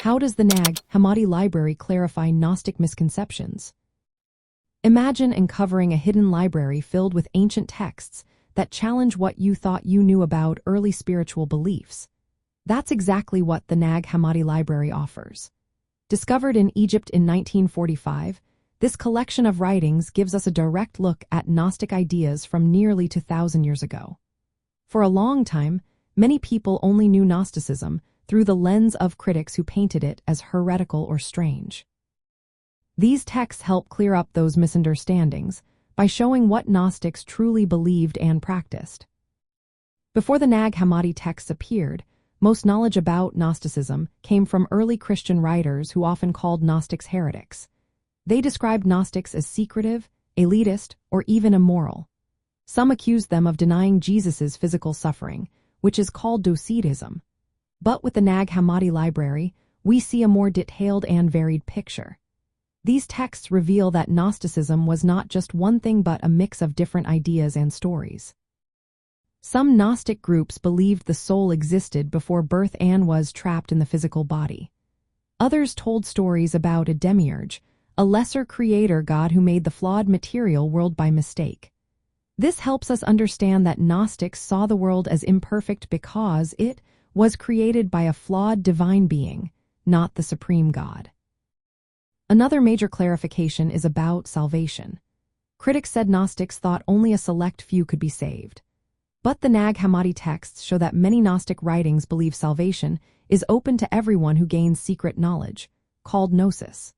How does the Nag Hammadi Library clarify Gnostic misconceptions? Imagine uncovering a hidden library filled with ancient texts that challenge what you thought you knew about early spiritual beliefs. That's exactly what the Nag Hammadi Library offers. Discovered in Egypt in 1945, this collection of writings gives us a direct look at Gnostic ideas from nearly 2,000 years ago. For a long time, many people only knew Gnosticism through the lens of critics who painted it as heretical or strange. These texts help clear up those misunderstandings by showing what Gnostics truly believed and practiced. Before the Nag Hammadi texts appeared, most knowledge about Gnosticism came from early Christian writers who often called Gnostics heretics. They described Gnostics as secretive, elitist, or even immoral. Some accused them of denying Jesus' physical suffering, which is called Docetism. But with the Nag Hammadi Library, we see a more detailed and varied picture. These texts reveal that Gnosticism was not just one thing but a mix of different ideas and stories. Some Gnostic groups believed the soul existed before birth and was trapped in the physical body. Others told stories about a demiurge, a lesser creator god who made the flawed material world by mistake. This helps us understand that Gnostics saw the world as imperfect because it was created by a flawed divine being, not the supreme God. Another major clarification is about salvation. Critics said Gnostics thought only a select few could be saved. But the Nag Hammadi texts show that many Gnostic writings believe salvation is open to everyone who gains secret knowledge, called gnosis.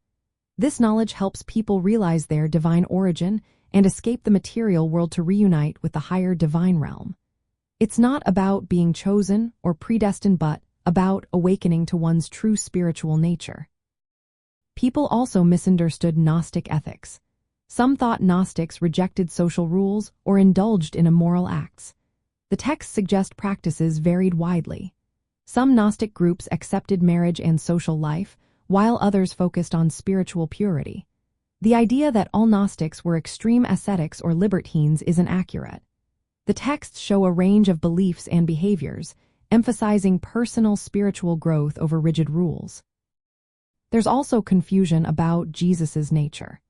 This knowledge helps people realize their divine origin and escape the material world to reunite with the higher divine realm. It's not about being chosen or predestined but about awakening to one's true spiritual nature. People also misunderstood Gnostic ethics. Some thought Gnostics rejected social rules or indulged in immoral acts. The texts suggest practices varied widely. Some Gnostic groups accepted marriage and social life, while others focused on spiritual purity. The idea that all Gnostics were extreme ascetics or libertines isn't accurate. The texts show a range of beliefs and behaviors, emphasizing personal spiritual growth over rigid rules. There's also confusion about Jesus' nature.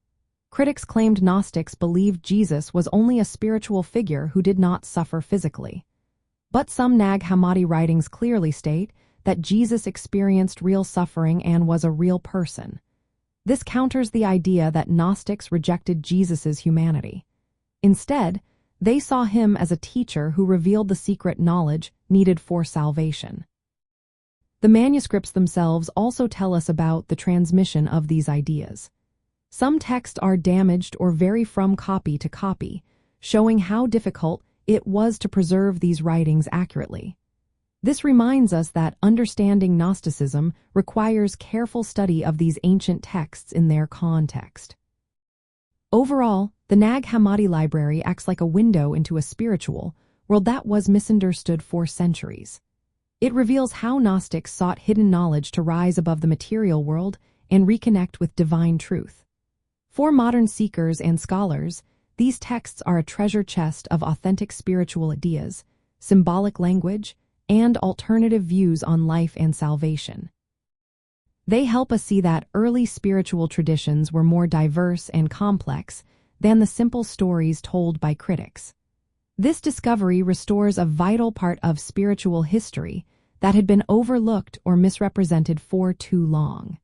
Critics claimed Gnostics believed Jesus was only a spiritual figure who did not suffer physically. But some Nag Hammadi writings clearly state that Jesus experienced real suffering and was a real person. This counters the idea that Gnostics rejected Jesus' humanity. Instead, they saw him as a teacher who revealed the secret knowledge needed for salvation. The manuscripts themselves also tell us about the transmission of these ideas. Some texts are damaged or vary from copy to copy, showing how difficult it was to preserve these writings accurately. This reminds us that understanding Gnosticism requires careful study of these ancient texts in their context. Overall, the Nag Hammadi Library acts like a window into a spiritual world that was misunderstood for centuries. It reveals how Gnostics sought hidden knowledge to rise above the material world and reconnect with divine truth. For modern seekers and scholars, these texts are a treasure chest of authentic spiritual ideas, symbolic language, and alternative views on life and salvation. They help us see that early spiritual traditions were more diverse and complex than the simple stories told by critics. This discovery restores a vital part of spiritual history that had been overlooked or misrepresented for too long.